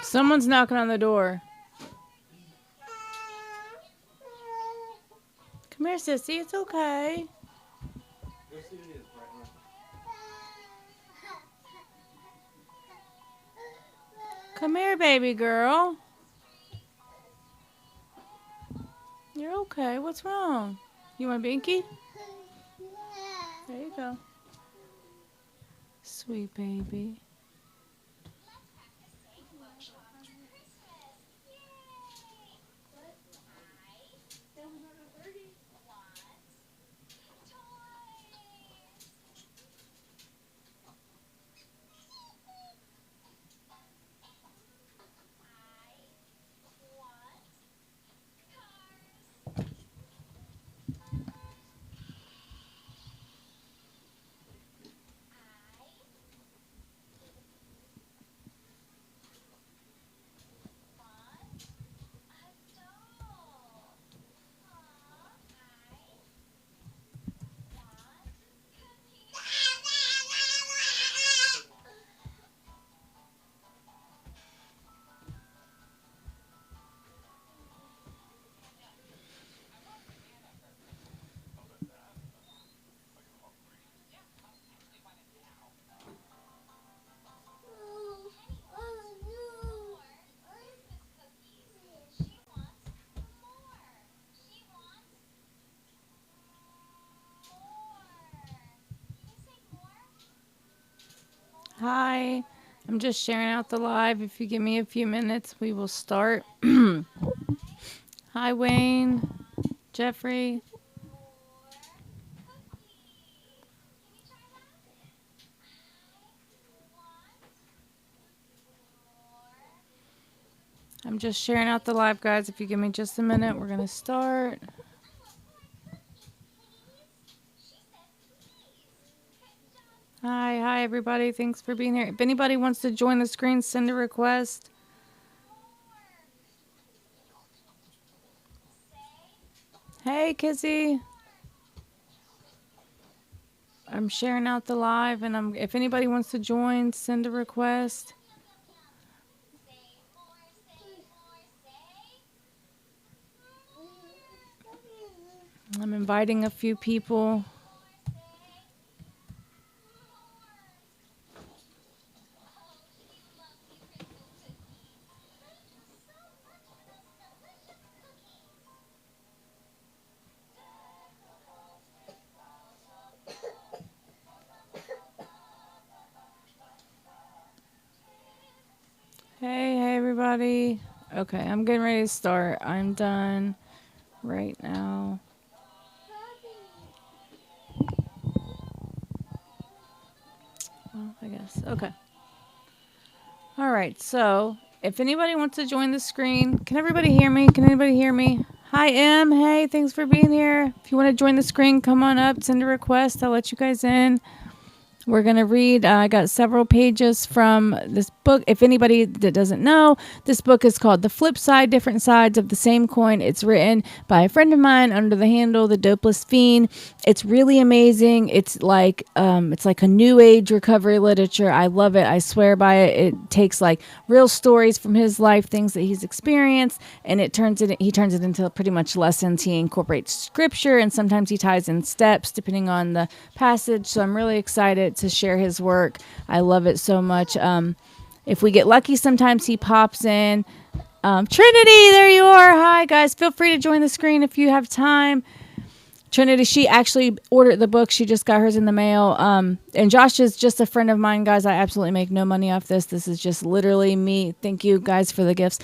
Someone's knocking on the door. Come here, sissy. It's okay. Come here, baby girl. You're okay. What's wrong? You want a binky? There you go. Sweet baby. Hi. I'm just sharing out the live. If you give me a few minutes, we will start. Hi, Wayne. Jeffrey. I'm just sharing out the live, guys. If you give me just a minute, we're going to start. Hi, everybody. Thanks for being here. If anybody wants to join the screen, send a request. Hey, Kizzy. I'm sharing out the live, and if anybody wants to join, send a request. I'm inviting a few people. Hey, everybody. Okay, I'm getting ready to start. I'm done right now. Well, I guess. Okay. All right, so if anybody wants to join the screen, can everybody hear me? Can anybody hear me? Hi, Em. Hey, thanks for being here. If you want to join the screen, come on up, send a request. I'll let you guys in. We're going to read, I got several pages from this book. If anybody that doesn't know, this book is called The Flip Side, Different Sides of the Same Coin. It's written by a friend of mine under the handle, The Dopeless Fiend. It's really amazing. It's like a new age recovery literature. I love it. I swear by it. It takes like real stories from his life, things that he's experienced, and he turns it into pretty much lessons. He incorporates scripture, and sometimes he ties in steps depending on the passage. So I'm really excited to share his work. I love it so much. If we get lucky, sometimes he pops in. Trinity, there you are. Hi, guys. Feel free to join the screen if you have time. Trinity, she actually ordered the book. She just got hers in the mail. And Josh is just a friend of mine, guys. I absolutely make no money off this. This is just literally me. Thank you, guys, for the gifts.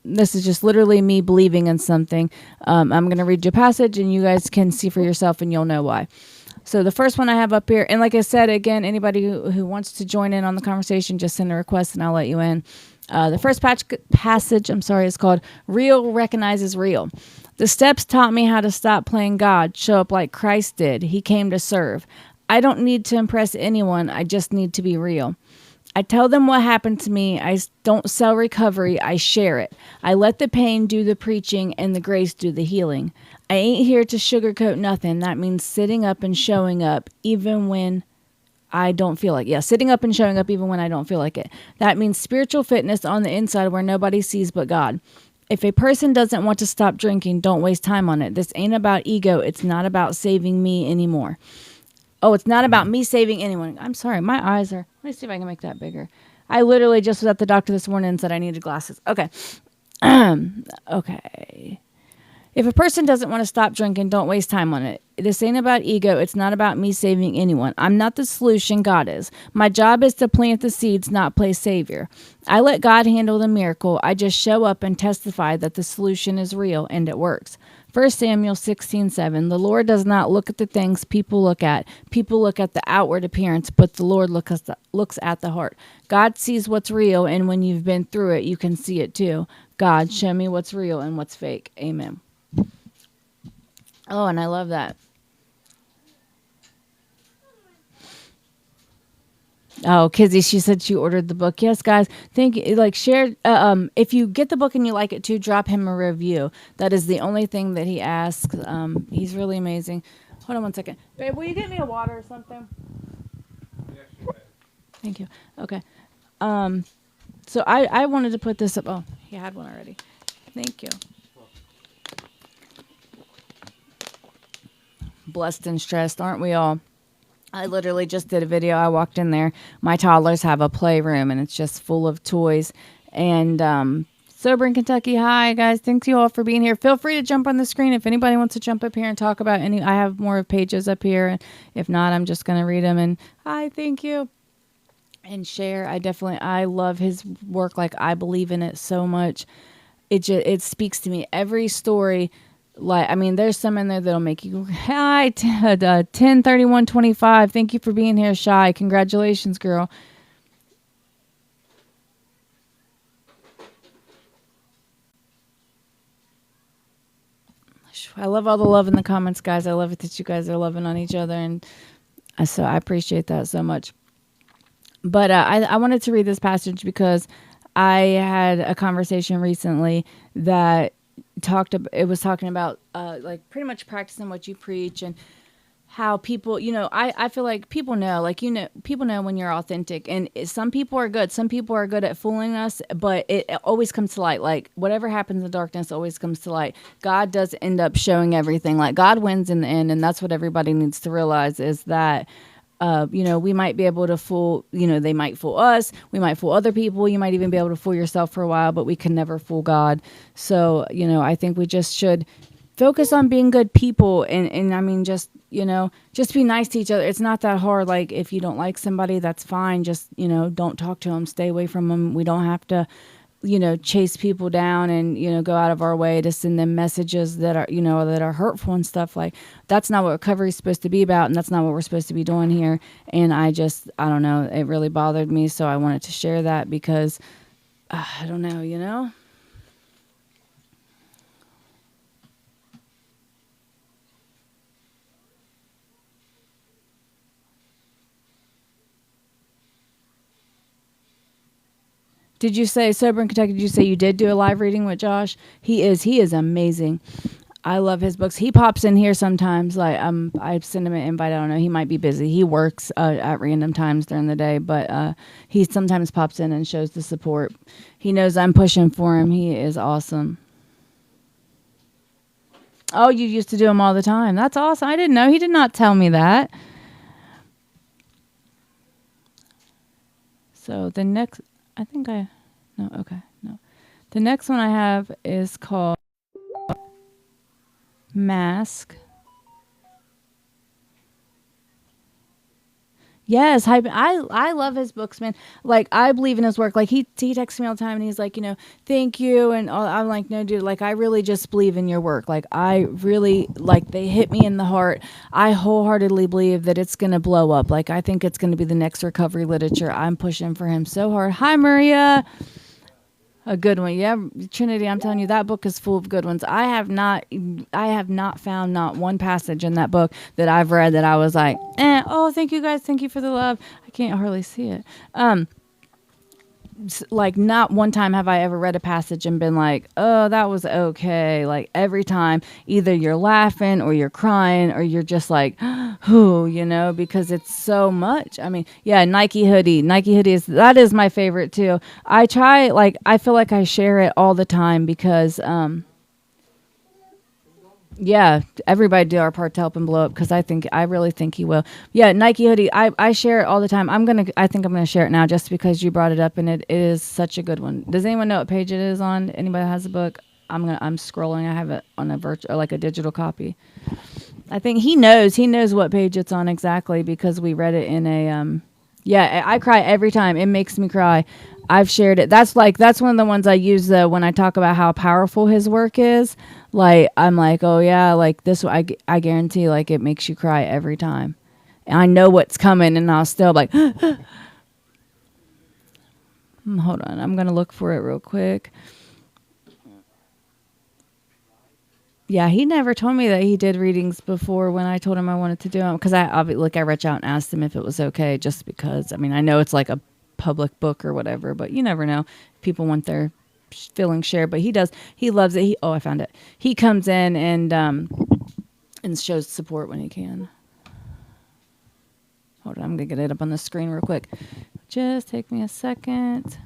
This is just literally me believing in something. I'm going to read you a passage, and you guys can see for yourself, and you'll know why. So the first one I have up here, and like I said, again, anybody who wants to join in on the conversation, just send a request, and I'll let you in. The first passage, is called Real Recognizes Real. The steps taught me how to stop playing God, show up like Christ did. He came to serve. I don't need to impress anyone. I just need to be real. I tell them what happened to me. I don't sell recovery. I share it. I let the pain do the preaching and the grace do the healing. I ain't here to sugarcoat nothing. That means sitting up and showing up, even when I don't feel like. Yeah, sitting up and showing up even when I don't feel like it. That means spiritual fitness on the inside where nobody sees but God. If a person doesn't want to stop drinking, don't waste time on it. This ain't about ego. It's not about saving me anymore. Oh, it's not about me saving anyone. I'm sorry. My eyes are. Let me see if I can make that bigger. I literally just was at the doctor this morning and said I needed glasses. Okay. Okay. If a person doesn't want to stop drinking, don't waste time on it. This ain't about ego. It's not about me saving anyone. I'm not the solution. God is. My job is to plant the seeds, not play savior. I let God handle the miracle. I just show up and testify that the solution is real and it works. 1 Samuel 16:7. The Lord does not look at the things people look at. People look at the outward appearance, but the Lord looks at the heart. God sees what's real, and when you've been through it, you can see it too. God, show me what's real and what's fake. Amen. Oh, and I love that. Oh, Kizzy, she said she ordered the book. Yes, guys, thank you. Like, share. If you get the book and you like it too, drop him a review. That is the only thing that he asks. He's really amazing. Hold on one second, babe. Will you get me a water or something? Thank you. Okay. So I wanted to put this up. Oh, he had one already. Thank you. Blessed and stressed, aren't we all? I literally just did a video. I walked in there. My toddlers have a playroom, and it's just full of toys. And Sober in Kentucky, hi, guys. Thanks you all for being here. Feel free to jump on the screen if anybody wants to jump up here and talk about any. I have more pages up here. And if not, I'm just going to read them. And hi, thank you. And share. I love his work. Like, I believe in it so much. It speaks to me. Every story. Like, I mean, there's some in there that'll make you, hi, 10/31/25. Thank you for being here, Shy. Congratulations, girl. I love all the love in the comments, guys. I love it that you guys are loving on each other. And so I appreciate that so much. But I wanted to read this passage because I had a conversation recently that was talking about like pretty much practicing what you preach and how people, I feel like people know, like, people know when you're authentic, and some people are good. Some people are good at fooling us, but it always comes to light. Like, whatever happens in darkness always comes to light. God does end up showing everything. Like, God wins in the end, and that's what everybody needs to realize is that we might be able to fool, they might fool us. We might fool other people. You might even be able to fool yourself for a while, but we can never fool God. So, I think we just should focus on being good people. And I mean, just be nice to each other. It's not that hard. Like, if you don't like somebody, that's fine. Just, don't talk to them. Stay away from them. We don't have to, chase people down and, go out of our way to send them messages that are, that are hurtful and stuff. Like, that's not what recovery is supposed to be about. And that's not what we're supposed to be doing here. And I don't know, it really bothered me. So I wanted to share that because I don't know. Did you say, Sober in Kentucky, did you say you did do a live reading with Josh? He is amazing. I love his books. He pops in here sometimes. Like, I send him an invite. I don't know. He might be busy. He works at random times during the day, but he sometimes pops in and shows the support. He knows I'm pushing for him. He is awesome. Oh, you used to do them all the time. That's awesome. I didn't know. He did not tell me that. So the next, no. The next one I have is called Mask. Yes, I love his books, man. Like, I believe in his work. Like, he texts me all the time, and he's like, thank you, and I'm like, no, dude. Like, I really just believe in your work. Like, I really, like, they hit me in the heart. I wholeheartedly believe that it's gonna blow up. Like, I think it's gonna be the next recovery literature. I'm pushing for him so hard. Hi, Maria. A good one. Yeah, Trinity, I'm telling you, that book is full of good ones. I have not found not one passage in that book that I've read that I was like, oh, thank you guys. Thank you for the love. I can't hardly see it. like not one time have I ever read a passage and been like, oh, that was okay. Like every time, either you're laughing or you're crying or you're just like, whoo, because it's so much. I mean, yeah, Nike hoodie that is my favorite too. I feel like I share it all the time because, yeah, everybody do our part to help him blow up because I really think he will. Yeah, Nike hoodie. I share it all the time. I think I'm gonna share it now just because you brought it up and it is such a good one. Does anyone know what page it is on? Anybody that has a book? I'm scrolling. I have it on a virtual, like a digital copy. I think he knows. He knows what page it's on exactly because we read it in a. Yeah, I cry every time. It makes me cry. I've shared it. That's one of the ones I use when I talk about how powerful his work is. Like I'm like, oh yeah, like this. I guarantee, like it makes you cry every time. And I know what's coming, and I'll still like. Hold on, I'm gonna look for it real quick. Yeah, he never told me that he did readings before when I told him I wanted to do them because I reached out and asked him if it was okay just because I know it's like a public book or whatever, but you never know. People want their feelings shared, but he does. He loves it. I found it. He comes in and shows support when he can. Hold on, I'm gonna get it up on the screen real quick. Just take me a second.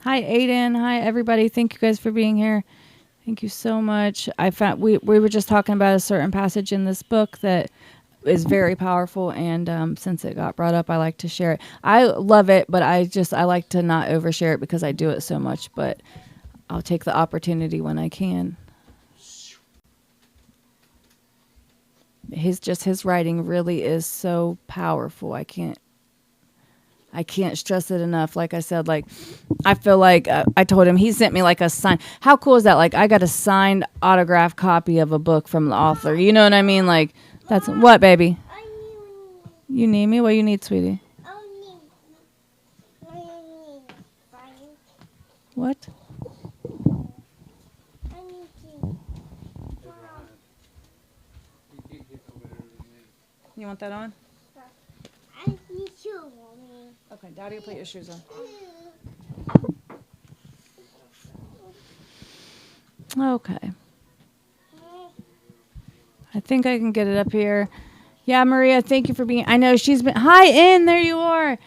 Hi, Aiden. Hi, everybody. Thank you guys for being here. Thank you so much. I found we were just talking about a certain passage in this book that is very powerful, and since it got brought up, I like to share it. I love it, but I like to not overshare it because I do it so much. But I'll take the opportunity when I can. His writing really is so powerful. I can't stress it enough. Like I said, like I feel like I told him he sent me like a sign. How cool is that? Like I got a signed autographed copy of a book from the author. You know what I mean? Like that's what, baby? You need me? What you need, sweetie? What? You want that on? Okay, Daddy will put your shoes on. Okay. I think I can get it up here. Yeah, Maria, thank you for being. I know she's been. Hi, In. There you are.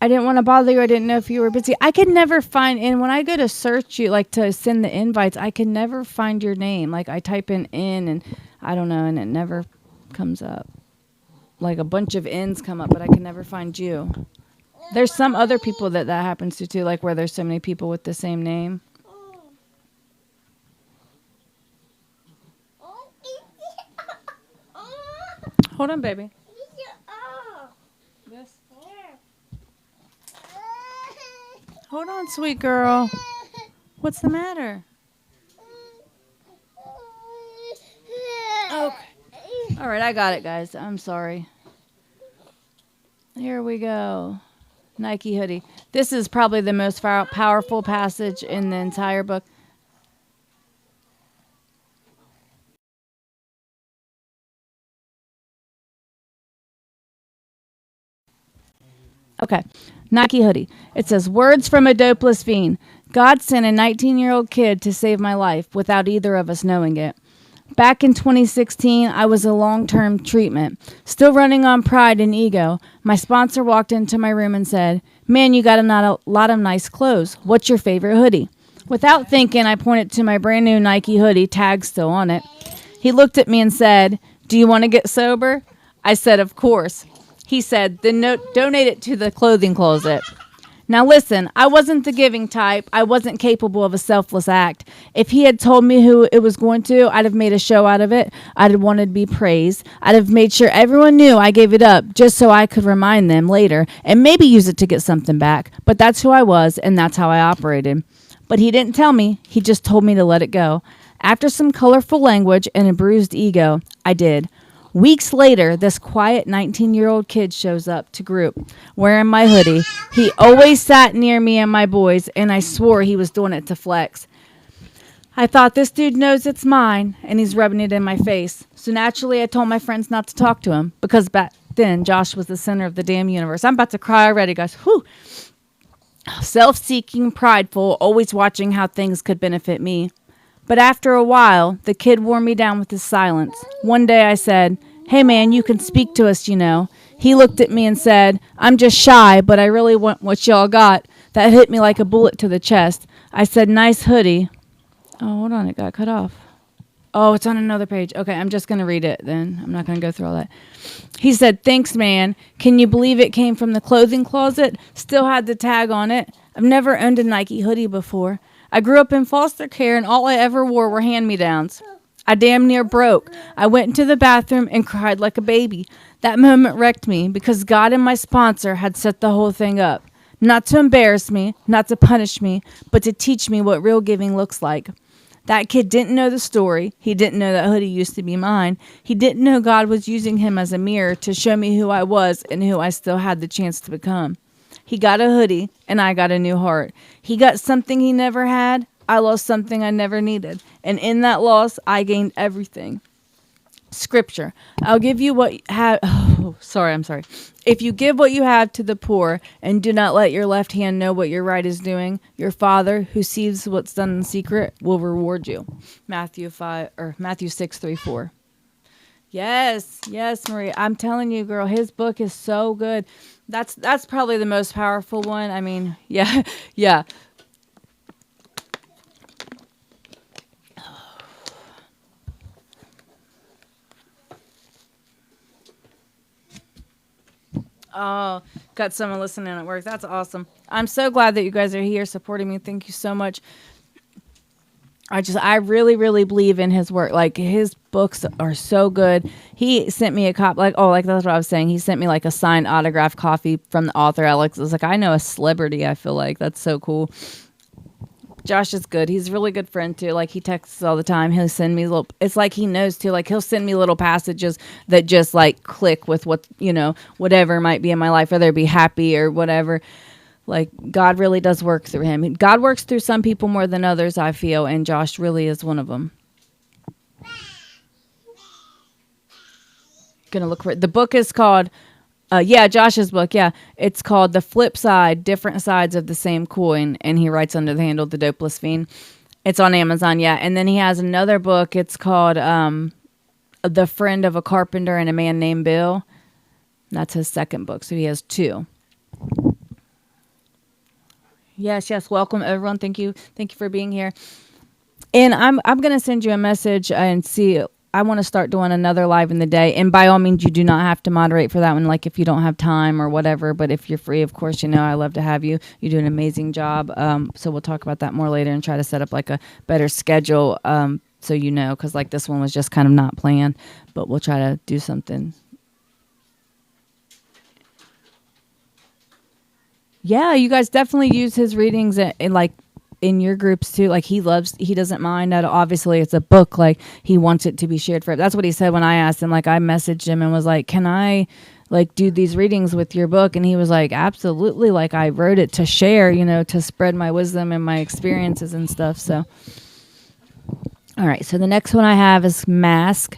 I didn't want to bother you. I didn't know if you were busy. I could never find In. When I go to search you, like to send the invites, I can never find your name. Like I type in and I don't know, and it never comes up. Like a bunch of N's come up, but I can never find you. There's some other people that happens to too, like where there's so many people with the same name. Hold on, baby. This. Hold on, sweet girl. What's the matter? Okay. All right, I got it, guys. I'm sorry. Here we go. Nike hoodie. This is probably the most powerful passage in the entire book. Okay. Nike hoodie. It says, words from a dopeless fiend. God sent a 19-year-old kid to save my life without either of us knowing it. Back in 2016, I was a long-term treatment. Still running on pride and ego, my sponsor walked into my room and said, man, you got a lot of nice clothes. What's your favorite hoodie? Without thinking, I pointed to my brand new Nike hoodie, tag still on it. He looked at me and said, do you want to get sober? I said, of course. He said, then donate it to the clothing closet. Now listen, I wasn't the giving type. I wasn't capable of a selfless act. If he had told me who it was going to, I'd have made a show out of it. I'd have wanted to be praised. I'd have made sure everyone knew I gave it up just so I could remind them later and maybe use it to get something back. But that's who I was, and that's how I operated. But he didn't tell me. He just told me to let it go. After some colorful language and a bruised ego, I did. Weeks later, this quiet 19-year-old kid shows up to group wearing my hoodie. He always sat near me and my boys, and I swore he was doing it to flex. I thought, this dude knows it's mine, and he's rubbing it in my face. So naturally, I told my friends not to talk to him, because back then, Josh was the center of the damn universe. I'm about to cry already, guys. Whew. Self-seeking, prideful, always watching how things could benefit me. But after a while, the kid wore me down with his silence. One day I said, "Hey man, you can speak to us, you know." He looked at me and said, "I'm just shy, but I really want what y'all got." That hit me like a bullet to the chest. I said, "Nice hoodie." Oh, hold on, it got cut off. Oh, it's on another page. Okay, I'm just going to read it then. I'm not going to go through all that. He said, "Thanks, man. Can you believe it came from the clothing closet? Still had the tag on it. I've never owned a Nike hoodie before. I grew up in foster care and all I ever wore were hand-me-downs. I damn near broke. I went into the bathroom and cried like a baby. That moment wrecked me because God and my sponsor had set the whole thing up. Not to embarrass me, not to punish me, but to teach me what real giving looks like. That kid didn't know the story. He didn't know that hoodie used to be mine. He didn't know God was using him as a mirror to show me who I was and who I still had the chance to become. He got a hoodie, and I got a new heart. He got something he never had. I lost something I never needed. And in that loss, I gained everything. Scripture. I'll give you what you have. Oh, I'm sorry. If you give what you have to the poor and do not let your left hand know what your right is doing, your Father who sees what's done in secret will reward you. Matthew 6:3-4. Yes, Maria. I'm telling you, girl, his book is so good. That's probably the most powerful one. I mean, yeah, yeah. Oh, got someone listening at work. That's awesome. I'm so glad that you guys are here supporting me. Thank you so much. I really, really believe in his work. Like, his books are so good. He sent me a copy, like that's what I was saying. He sent me like a signed autograph copy from the author, Alex. It was like, I know a celebrity, I feel like. That's so cool. Josh is good. He's a really good friend too. Like, he texts all the time. He'll send me it's like he knows too. Like, he'll send me little passages that just like click with what, whatever might be in my life, whether it be happy or whatever. Like, God really does work through him. God works through some people more than others, I feel, and Josh really is one of them. Gonna look for it. The book is called, Josh's book, yeah. It's called The Flip Side, Different Sides of the Same Coin, and he writes under the handle The Dopeless Fiend. It's on Amazon, yeah. And then he has another book. It's called The Friend of a Carpenter and a Man Named Bill. That's his second book, so he has two. Yes. Welcome, everyone. Thank you for being here. And I'm gonna send you a message and see. I want to start doing another live in the day. And by all means, you do not have to moderate for that one. Like, if you don't have time or whatever. But if you're free, of course, I love to have you. You do an amazing job. So we'll talk about that more later and try to set up like a better schedule. So because like this one was just kind of not planned. But we'll try to do something. Yeah, you guys definitely use his readings in your groups too. Like, he doesn't mind that. Obviously, it's a book. Like, he wants it to be shared for. That's what he said when I asked him. Like, I messaged him and was like, "Can I like do these readings with your book?" And he was like, "Absolutely." Like, I wrote it to share, to spread my wisdom and my experiences and stuff. So, all right. So the next one I have is mask.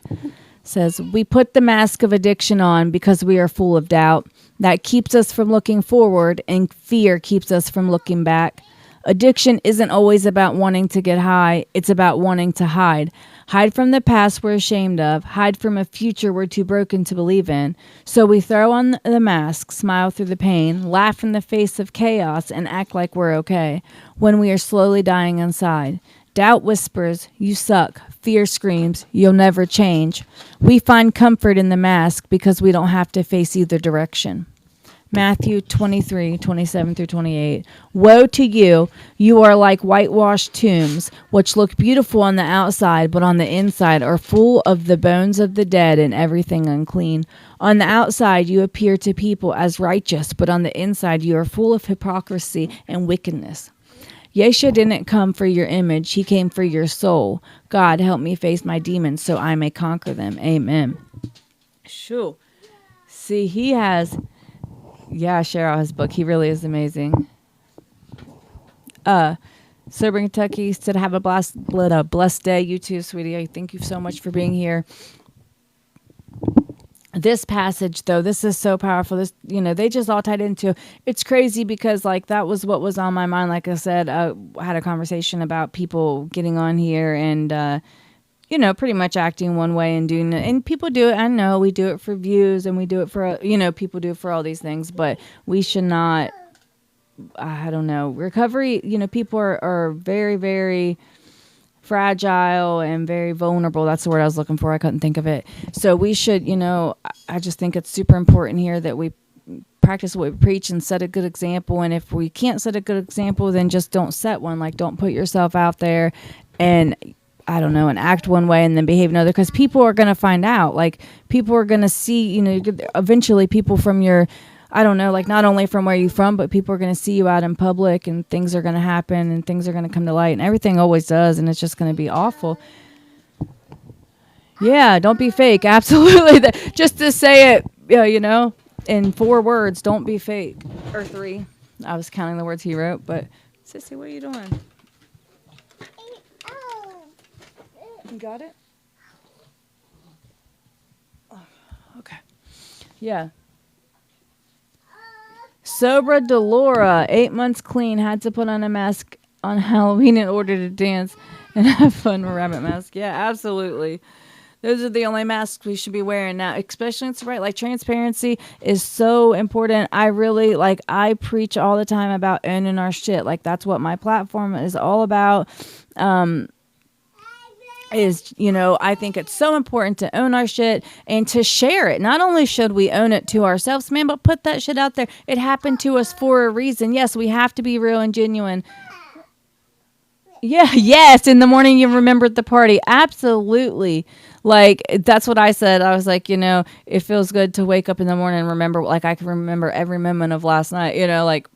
Says, we put the mask of addiction on because we are full of doubt. That keeps us from looking forward, and fear keeps us from looking back. Addiction isn't always about wanting to get high. It's about wanting to hide. Hide from the past we're ashamed of. Hide from a future we're too broken to believe in. So we throw on the mask, smile through the pain, laugh in the face of chaos, and act like we're okay when we are slowly dying inside. Doubt whispers, "You suck." Fear screams, "You'll never change." We find comfort in the mask because we don't have to face either direction. Matthew 23:27-28. Woe to you! You are like whitewashed tombs, which look beautiful on the outside, but on the inside are full of the bones of the dead and everything unclean. On the outside you appear to people as righteous, but on the inside you are full of hypocrisy and wickedness. Yeshua didn't come for your image. He came for your soul. God, help me face my demons so I may conquer them. Amen. Shoo. See, he has... Yeah, share out his book. He really is amazing. Sober Kentucky said, have a blessed day. You too, sweetie. Thank you so much for being here. This passage though, this is so powerful. This, they just all tied into, it's crazy because like that was what was on my mind. Like I said, I had a conversation about people getting on here and pretty much acting one way and doing it. And people do it. I know we do it for views and we do it for, people do it for all these things, but we should not, I don't know, recovery, people are very, very fragile and very vulnerable. That's the word I was looking for. I couldn't think of it. So we should, I just think it's super important here that we practice what we preach and set a good example. And if we can't set a good example, then just don't set one. Like, don't put yourself out there and, I don't know, and act one way and then behave another, because people are going to find out. Like, people are going to see, eventually people from your, I don't know, like not only from where you're from, but people are going to see you out in public and things are going to happen and things are going to come to light, and everything always does. And it's just going to be awful. Yeah. Don't be fake. Absolutely. Just to say it, in 4 words, don't be fake, or 3. I was counting the words he wrote, but Sissy, what are you doing? You got it? Oh, okay. Yeah. Sobra Delora, 8 months clean, had to put on a mask on Halloween in order to dance and have fun with rabbit mask. Yeah, absolutely. Those are the only masks we should be wearing now, especially in sobriety. Like, transparency is so important. I preach all the time about owning our shit. Like, that's what my platform is all about. I think it's so important to own our shit and to share it. Not only should we own it to ourselves, man, but put that shit out there. It happened to us for a reason. Yes, we have to be real and genuine. Yeah, yes, in the morning you remembered the party. Absolutely. Like, that's what I said. I was like, it feels good to wake up in the morning and remember, like, I can remember every moment of last night, like,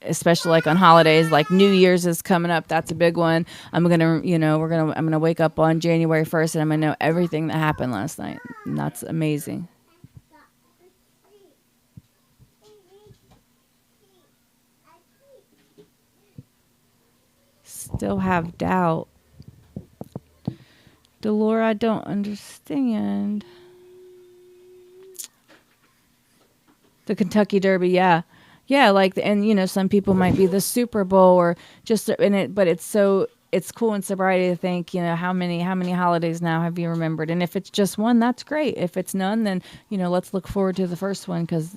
especially like on holidays, like New Year's is coming up. That's a big one. I'm going to, I'm going to wake up on January 1st and I'm going to know everything that happened last night. And that's amazing. Still have doubt. Delora, I don't understand. The Kentucky Derby, yeah. Yeah, like, and some people might be the Super Bowl or just in it, but it's cool in sobriety to think, how many holidays now have you remembered? And if it's just one, that's great. If it's none, then, let's look forward to the first one, because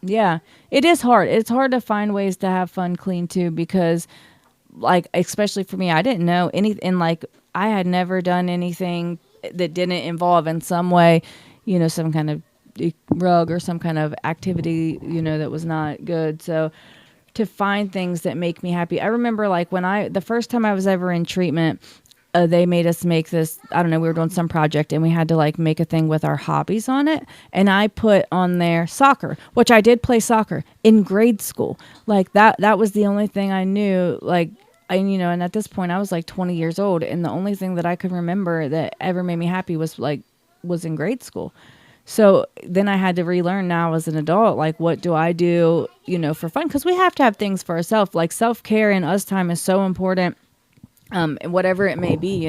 yeah, it is hard. It's hard to find ways to have fun clean too, because like, especially for me, I didn't know anything, like I had never done anything that didn't involve in some way, some kind of rug or some kind of activity, that was not good. So to find things that make me happy. I remember like the first time I was ever in treatment, they made us make this, I don't know, we were doing some project and we had to like make a thing with our hobbies on it. And I put on there soccer, which I did play soccer in grade school. Like that was the only thing I knew. Like, and at this point I was like 20 years old. And the only thing that I could remember that ever made me happy was in grade school. So then I had to relearn now as an adult, like, what do I do, for fun? Because we have to have things for ourselves. Like, self-care and us time is so important, whatever it may be,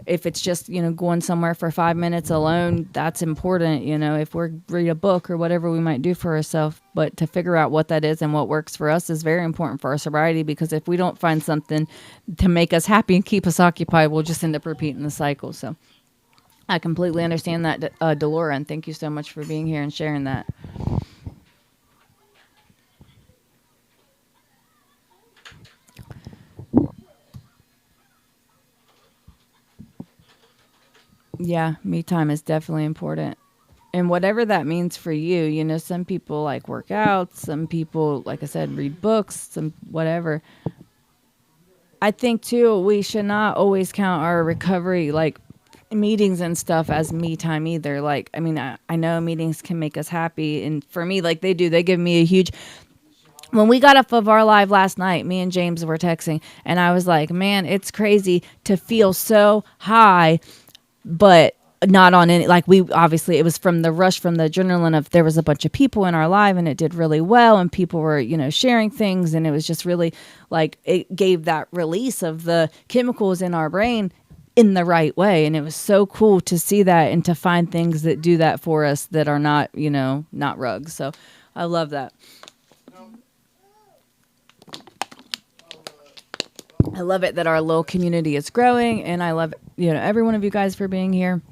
If it's just, going somewhere for 5 minutes alone, that's important, if we're read a book or whatever we might do for ourselves. But to figure out what that is and what works for us is very important for our sobriety, because if we don't find something to make us happy and keep us occupied, we'll just end up repeating the cycle. So I completely understand that, Delora, and thank you so much for being here and sharing that. Yeah, me time is definitely important. And whatever that means for you, some people like work out, some people, like I said, read books, some whatever. I think too, we should not always count our recovery, like meetings and stuff, as me time either. Like, I mean, I know meetings can make us happy, and for me, like they give me a huge. When we got off of our live last night, me and James were texting, and I was like, man, it's crazy to feel so high, but not on any, like, we obviously, it was from the rush, from the adrenaline of there was a bunch of people in our live and it did really well and people were, sharing things, and it was just really like, it gave that release of the chemicals in our brain. in the right way. And it was so cool to see that and to find things that do that for us that are not, not rugs. So I love that. I love it that our little community is growing, and I love, every one of you guys for being here.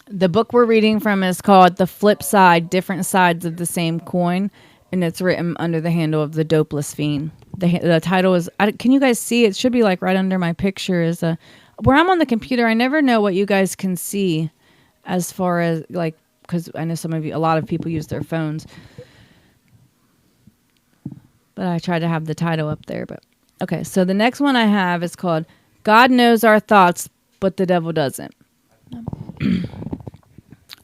The book we're reading from is called The Flip Side, Different Sides of the Same Coin, and it's written under the handle of The Dopeless Fiend. The title is, can you guys see? It should be like right under my picture. Where I'm on the computer, I never know what you guys can see as far as like, because I know a lot of people use their phones. But I tried to have the title up there. But okay, so the next one I have is called God Knows Our Thoughts, but the Devil Doesn't.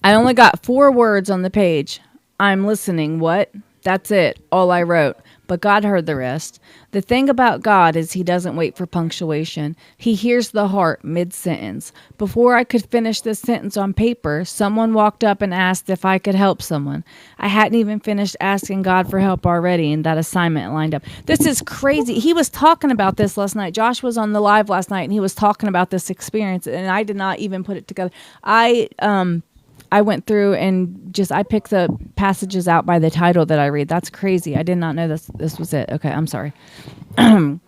I only got 4 words on the page. I'm listening. What? That's it. All I wrote. But God heard the rest. The thing about God is he doesn't wait for punctuation. He hears the heart mid-sentence. Before I could finish the sentence on paper, someone walked up and asked if I could help someone. I hadn't even finished asking God for help already, and that assignment lined up. This is crazy. He was talking about this last night. Josh was on the live last night, and he was talking about this experience, and I did not even put it together. I went through and I picked the passages out by the title that I read. That's crazy. I did not know this was it. Okay, I'm sorry. I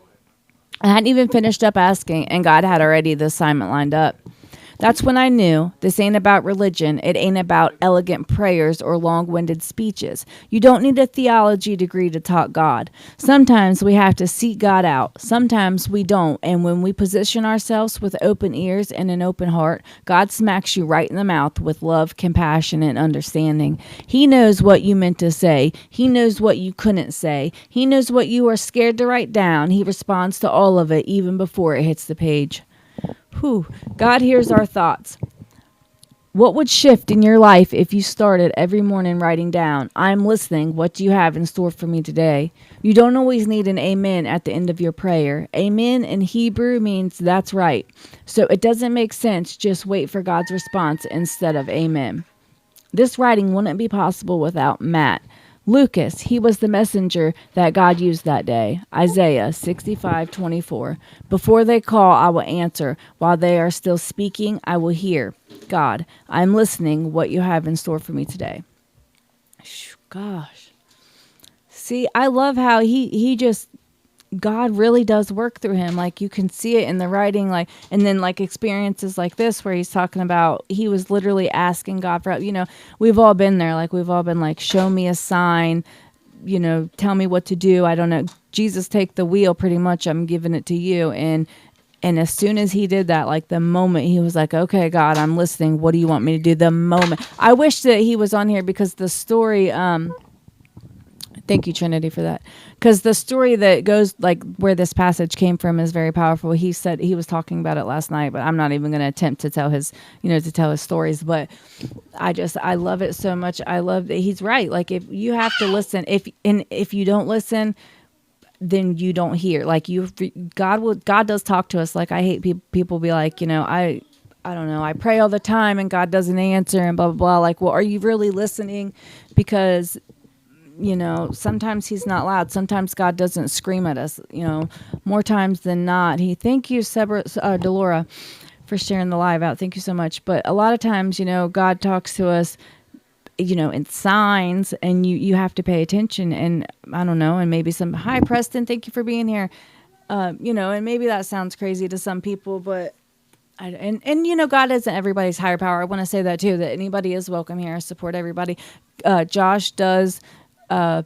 hadn't even finished up asking, and God had already the assignment lined up. That's when I knew this ain't about religion. It ain't about elegant prayers or long-winded speeches. You don't need a theology degree to talk God. Sometimes we have to seek God out. Sometimes we don't. And when we position ourselves with open ears and an open heart, God smacks you right in the mouth with love, compassion, and understanding. He knows what you meant to say. He knows what you couldn't say. He knows what you are scared to write down. He responds to all of it even before it hits the page. Whew. God hears our thoughts. What would shift in your life if you started every morning writing down, I'm listening, what do you have in store for me today? You don't always need an amen at the end of your prayer. Amen in Hebrew means that's right. So it doesn't make sense, just wait for God's response instead of amen. This writing wouldn't be possible without Matt. Lucas, he was the messenger that God used that day. Isaiah 65:24. Before they call, I will answer. While they are still speaking, I will hear. God, I'm listening. What you have in store for me today. Gosh. See, I love how God really does work through him. Like you can see it in the writing, and then experiences like this where he's talking about, he was literally asking God for help. We've all been there. We've all been show me a sign, tell me what to do. I don't know. Jesus, take the wheel, pretty much. I'm giving it to you. And as soon as he did that, the moment he was like, okay, God, I'm listening. What do you want me to do? The moment. I wish that he was on here because the story, thank you, Trinity, for that. Because the story that goes where this passage came from is very powerful. He said he was talking about it last night, but I'm not even going to attempt to tell his stories. But I love it so much. I love that he's right. If you have to listen, if you don't listen, then you don't hear. God does talk to us. I hate people be like, I don't know, I pray all the time and God doesn't answer and blah, blah, blah. Well, are you really listening? Because sometimes he's not loud. Sometimes God doesn't scream at us, more times than not. Thank you, Delora, for sharing the live out. Thank you so much. But a lot of times, God talks to us, in signs, and you have to pay attention. And I don't know, and maybe hi, Preston, thank you for being here. And maybe that sounds crazy to some people, but God isn't everybody's higher power. I want to say that too, that anybody is welcome here. I support everybody. Josh does, God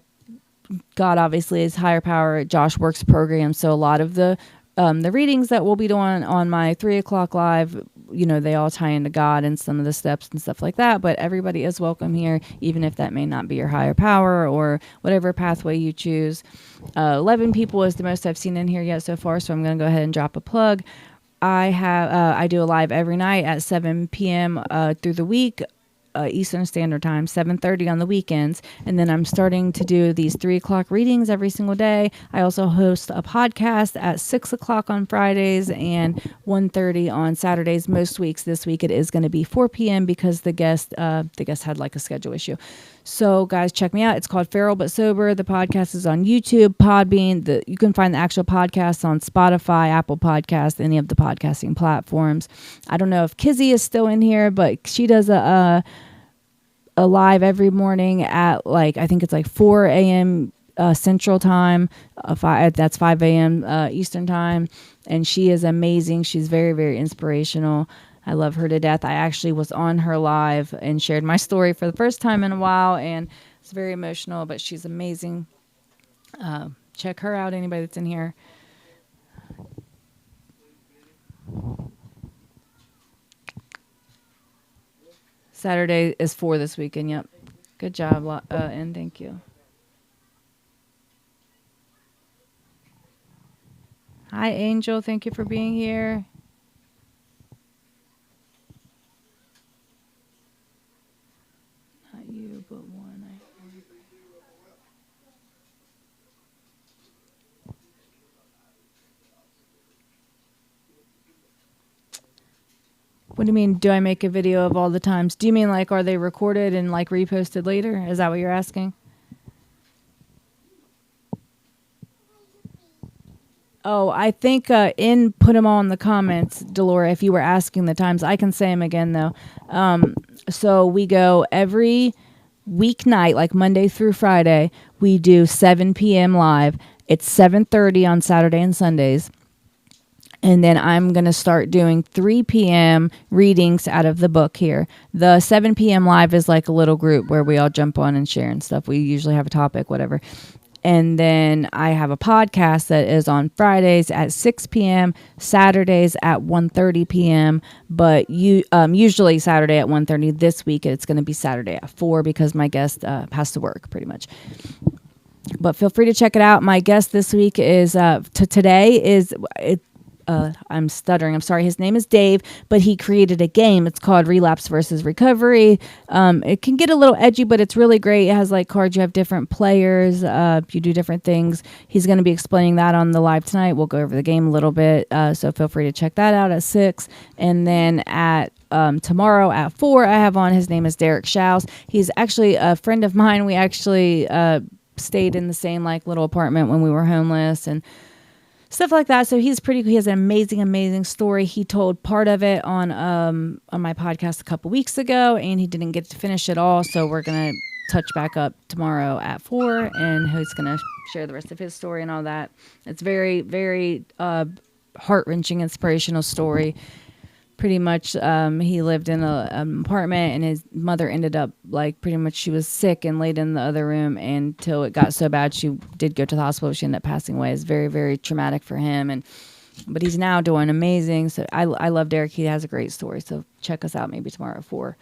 obviously is higher power. Josh works programs, so a lot of the readings that we'll be doing on my 3:00 live, they all tie into God and some of the steps and stuff like that. But everybody is welcome here, even if that may not be your higher power or whatever pathway you choose. 11 people is the most I've seen in here yet so far, so I'm going to go ahead and drop a plug. I do a live every night at 7 p.m. Through the week. Eastern Standard Time, 7:30 on the weekends. And then I'm starting to do these 3:00 readings every single day. I also host a podcast at 6:00 on Fridays and 1:30 on Saturdays. Most weeks this week it is going to be 4 p.m. because the guest had a schedule issue. So, guys, check me out. It's called Feral But Sober. The podcast is on YouTube, Podbean. You can find the actual podcast on Spotify, Apple Podcasts, any of the podcasting platforms. I don't know if Kizzy is still in here, but she does a live every morning at I think it's 4 a.m. Central Time. That's 5 a.m. Eastern Time. And she is amazing. She's very, very inspirational. I love her to death. I actually was on her live and shared my story for the first time in a while, and it's very emotional, but she's amazing. Check her out, anybody that's in here. Saturday is 4 this weekend, yep. Good job, and thank you. Hi, Angel. Thank you for being here. Not you, but one. What do you mean, do I make a video of all the times? Do you mean are they recorded and reposted later? Is that what you're asking? Oh, I think put them all in the comments, Delora, if you were asking the times. I can say them again, though. So we go every weeknight, like Monday through Friday. We do 7 p.m. live. It's 7:30 on Saturday and Sundays. And then I'm going to start doing 3 p.m. readings out of the book here. The 7 p.m. live is like a little group where we all jump on and share and stuff. We usually have a topic, whatever. And then I have a podcast that is on Fridays at 6 p.m., Saturdays at 1:30 p.m., but usually Saturday at 1:30. This week it's going to be Saturday at 4 because my guest has to work pretty much. But feel free to check it out. My guest this week is I'm stuttering. I'm sorry. His name is Dave, but he created a game. It's called Relapse versus Recovery. It can get a little edgy, but it's really great. It has cards. You have different players. You do different things. He's going to be explaining that on the live tonight. We'll go over the game a little bit. So feel free to check that out at 6. And then at tomorrow at 4, I have on, his name is Derek Schaus. He's actually a friend of mine. We actually stayed in the same little apartment when we were homeless and stuff like that. So he has an amazing story. He told part of it on my podcast a couple weeks ago, and he didn't get to finish it all. So we're going to touch back up tomorrow at 4, and he's going to share the rest of his story and all that. It's very, very heart-wrenching, inspirational story. Pretty much he lived in an apartment, and his mother ended up pretty much she was sick and laid in the other room until it got so bad she did go to the hospital. She ended up passing away. It's very, very traumatic for him, but he's now doing amazing. So I love Derek. He has a great story. So check us out maybe tomorrow at 4.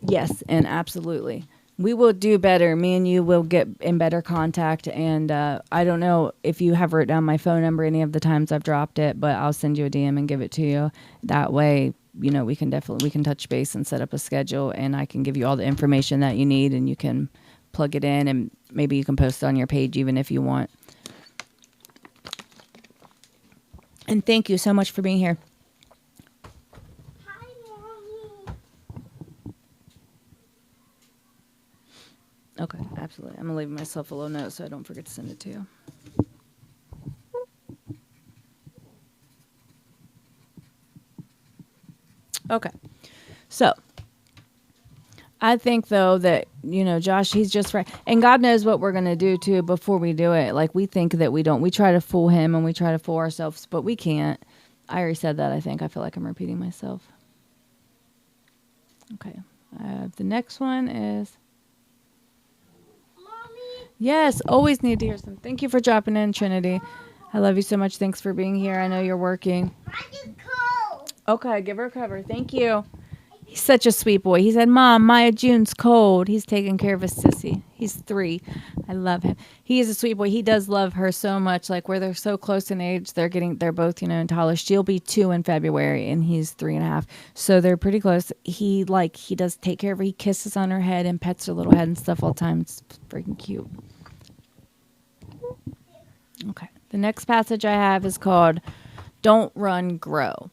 Yes, and absolutely. We will do better. Me and you will get in better contact. And I don't know if you have written down my phone number any of the times I've dropped it, but I'll send you a DM and give it to you. That way, we can touch base and set up a schedule, and I can give you all the information that you need, and you can plug it in, and maybe you can post it on your page even if you want. And thank you so much for being here. Okay, absolutely. I'm going to leave myself a little note so I don't forget to send it to you. Okay. So, I think, though, that, Josh, he's just right. And God knows what we're going to do, too, before we do it. We think that we don't. We try to fool him and we try to fool ourselves, but we can't. I already said that, I think. I feel like I'm repeating myself. Okay. The next one is... Yes, always need to hear some. Thank you for dropping in, Trinity. I love you so much. Thanks for being here. I know you're working. Okay, give her a cover. Thank you. He's such a sweet boy. He said, Mom, Maya June's cold. He's taking care of his sissy. He's 3. I love him. He is a sweet boy. He does love her so much. Where they're so close in age, they're both, in college. She'll be 2 in February, and he's 3.5. So they're pretty close. He does take care of her. He kisses on her head and pets her little head and stuff all the time. It's freaking cute. Okay. The next passage I have is called Don't Run, Grow.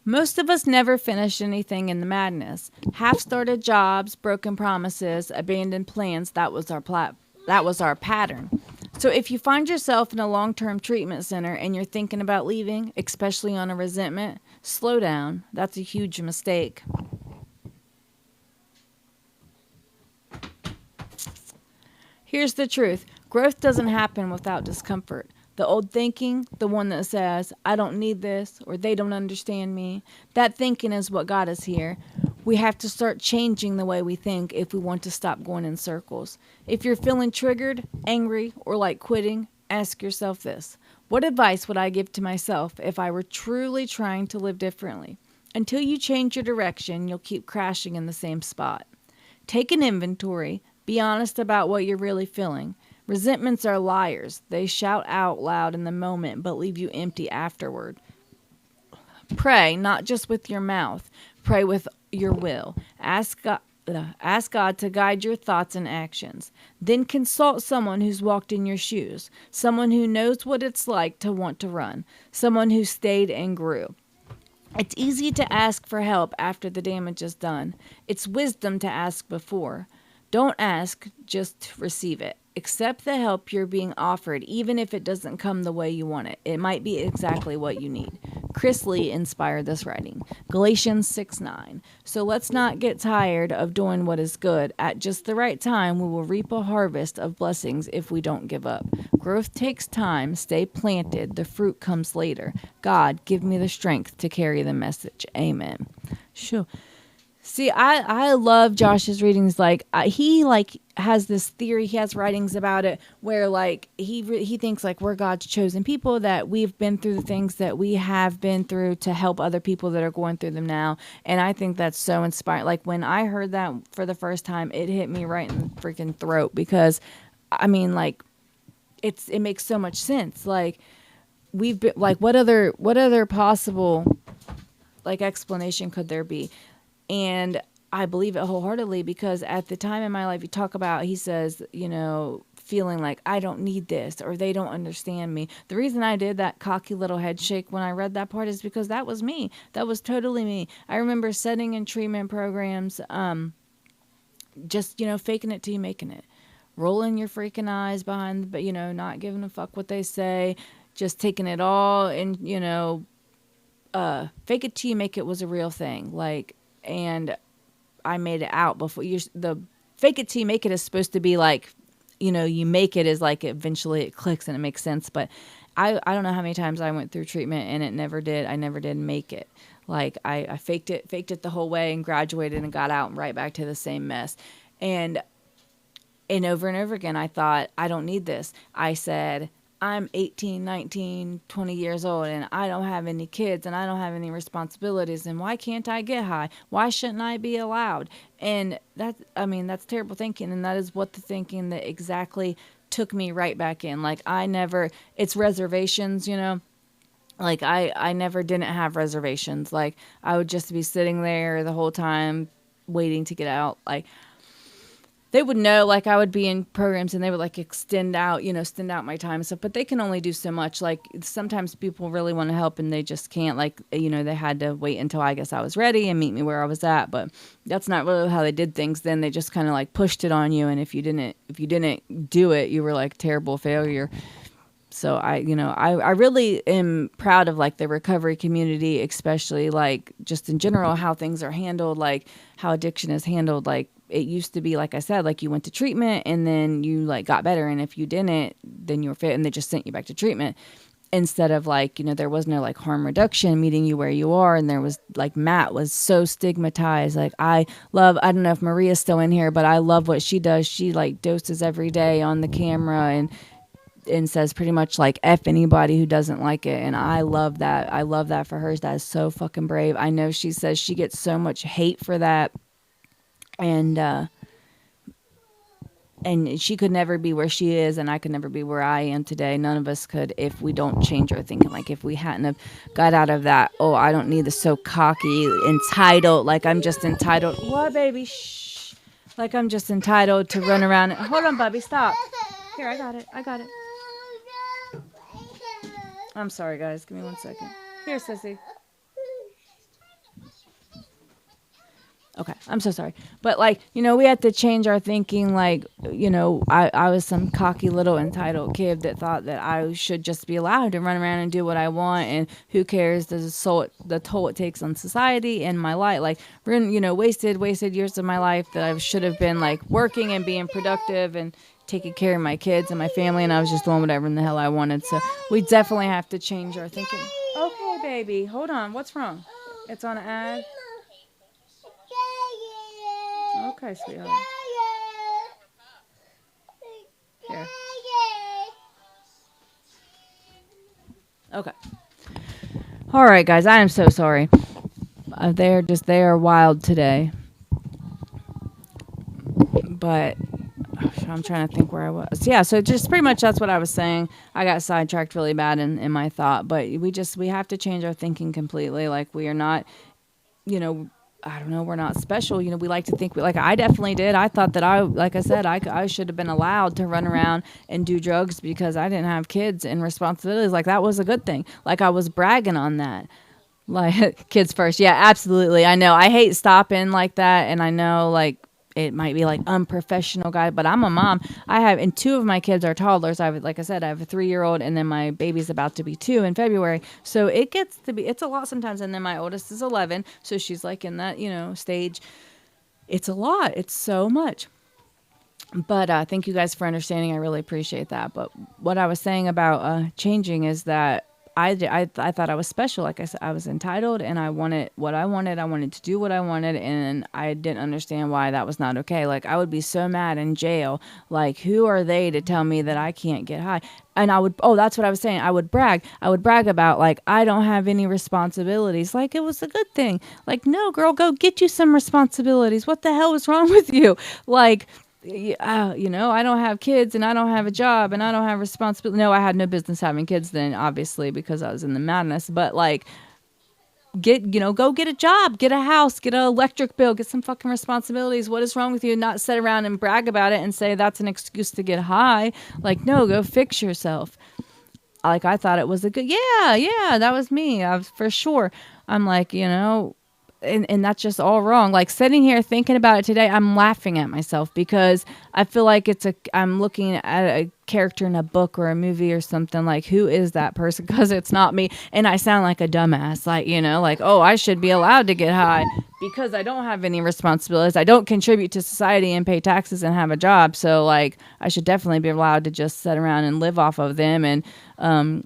Most of us never finished anything in the madness. Half-started jobs, broken promises, abandoned plans, that was our pattern. So if you find yourself in a long-term treatment center and you're thinking about leaving, especially on a resentment, slow down. That's a huge mistake. Here's the truth. Growth doesn't happen without discomfort. The old thinking, the one that says, I don't need this, or they don't understand me, that thinking is what got us here. We have to start changing the way we think if we want to stop going in circles. If you're feeling triggered, angry, or like quitting, ask yourself this. What advice would I give to myself if I were truly trying to live differently? Until you change your direction, you'll keep crashing in the same spot. Take an inventory. Be honest about what you're really feeling. Resentments are liars. They shout out loud in the moment but leave you empty afterward. Pray, not just with your mouth. Pray with your will. Ask God to guide your thoughts and actions. Then consult someone who's walked in your shoes, someone who knows what it's like to want to run, someone who stayed and grew. It's easy to ask for help after the damage is done. It's wisdom to ask before. Don't ask, just receive it. Accept the help you're being offered, even if it doesn't come the way you want it. It might be exactly what you need. Chris Lee inspired this writing. Galatians 6:9. So let's not get tired of doing what is good. At just the right time, we will reap a harvest of blessings if we don't give up. Growth takes time. Stay planted. The fruit comes later. God, give me the strength to carry the message. Amen. Sure. See, I love Josh's readings. Like he has this theory. He has writings about it where like he thinks like we're God's chosen people, that we've been through the things that we have been through to help other people that are going through them now. And I think that's so inspiring. Like when I heard that for the first time, it hit me right in the freaking throat because, I mean, like it makes so much sense. Like we've been like what other possible like explanation could there be? And I believe it wholeheartedly because at the time in my life, you talk about, he says, you know, feeling like I don't need this or they don't understand me. The reason I did that cocky little head shake when I read that part is because that was me. That was totally me. I remember sitting in treatment programs, just, you know, faking it till you making it. Rolling your freaking eyes behind, but, you know, not giving a fuck what they say, just taking it all and, you know, fake it till you make it was a real thing. Like, and I made it out before the fake it till you make it is supposed to be like, you know, you make it is like eventually it clicks and it makes sense. But I don't know how many times I went through treatment and it never did. I never did make it. Like I faked it the whole way and graduated and got out and right back to the same mess. And over and over again, I thought, I don't need this. I said, I'm 18, 19, 20 years old and I don't have any kids and I don't have any responsibilities. And why can't I get high? Why shouldn't I be allowed? And that's terrible thinking. And that is what the thinking that exactly took me right back in. Like it's reservations, you know, like I never didn't have reservations. Like I would just be sitting there the whole time waiting to get out. Like, they would know, like, I would be in programs and they would, like, extend out my time and stuff. But they can only do so much. Like, sometimes people really want to help and they just can't. Like, you know, they had to wait until I guess I was ready and meet me where I was at. But that's not really how they did things. Then they just kind of, like, pushed it on you. And if you didn't do it, you were, like, terrible failure. So I really am proud of like the recovery community, especially like just in general, how things are handled, like how addiction is handled. Like it used to be, like I said, like you went to treatment and then you like got better. And if you didn't, then you were fit and they just sent you back to treatment instead of like, you know, there was no like harm reduction meeting you where you are. And there was like Matt was so stigmatized. Like I don't know if Maria's still in here, but I love what she does. She like doses every day on the camera and says pretty much like F anybody who doesn't like it. And I love that. I love that for her. That is so fucking brave. I know she says she gets so much hate for that. And she could never be where she is. And I could never be where I am today. None of us could if we don't change our thinking. Like if we hadn't have got out of that, oh, I don't need this so cocky, entitled. Like I'm just entitled. What, baby? Shh. Like I'm just entitled to run around. Hold on, Bubby. Stop. Here, I got it. I'm sorry, guys. Give me 1 second. Here, sissy. Okay, I'm so sorry. But like, we had to change our thinking. Like, I was some cocky little entitled kid that thought that I should just be allowed to run around and do what I want, and who cares the toll it takes on society and my life. Like, wasted years of my life that I should have been like working and being productive and taking care of my kids and my family, and I was just doing whatever in the hell I wanted. So we definitely have to change our thinking. Okay, baby, hold on. What's wrong? It's on an ad. Okay, sweetheart. Here. Okay. All right, guys. I am so sorry. They are wild today. But I'm trying to think where I was. Yeah, so just pretty much that's what I was saying. I got sidetracked really bad in my thought, but we have to change our thinking completely. Like, we are not, you know, I don't know, we're not special. We like to think, like I definitely did. I thought that like I said, I should have been allowed to run around and do drugs because I didn't have kids and responsibilities. Like, that was a good thing. Like, I was bragging on that. Like, kids first. Yeah, absolutely. I know. I hate stopping like that. And I know, like, it might be like unprofessional guy, but I'm a mom. And two of my kids are toddlers. Like I said, I have a 3-year-old, and then my baby's about to be 2 in February. So it's a lot sometimes. And then my oldest is 11. So she's like in that, stage. It's a lot. It's so much. But thank you guys for understanding. I really appreciate that. But what I was saying about changing is that I thought I was special. Like I said, I was entitled, and I wanted what I wanted. I wanted to do what I wanted, and I didn't understand why that was not okay. Like, I would be so mad in jail. Like, who are they to tell me that I can't get high? And that's what I was saying. I would brag. I would brag about, like, I don't have any responsibilities. Like, it was a good thing. Like, no, girl, go get you some responsibilities. What the hell is wrong with you? Like, I don't have kids, and I don't have a job, and I don't have responsibility. No, I had no business having kids then, obviously, because I was in the madness. But like, go get a job, get a house, get an electric bill, get some fucking responsibilities. What is wrong with you? Not sit around and brag about it and say that's an excuse to get high. Like, no, go fix yourself. Like, I thought it was a good, yeah, that was me. I was for sure. I'm like, and that's just all wrong. Like, sitting here thinking about it today, I'm laughing at myself because I feel like I'm looking at a character in a book or a movie or something. Like, who is that person? Because it's not me. And I sound like a dumbass. Like, like, oh, I should be allowed to get high because I don't have any responsibilities. I don't contribute to society and pay taxes and have a job. So, like, I should definitely be allowed to just sit around and live off of them and, and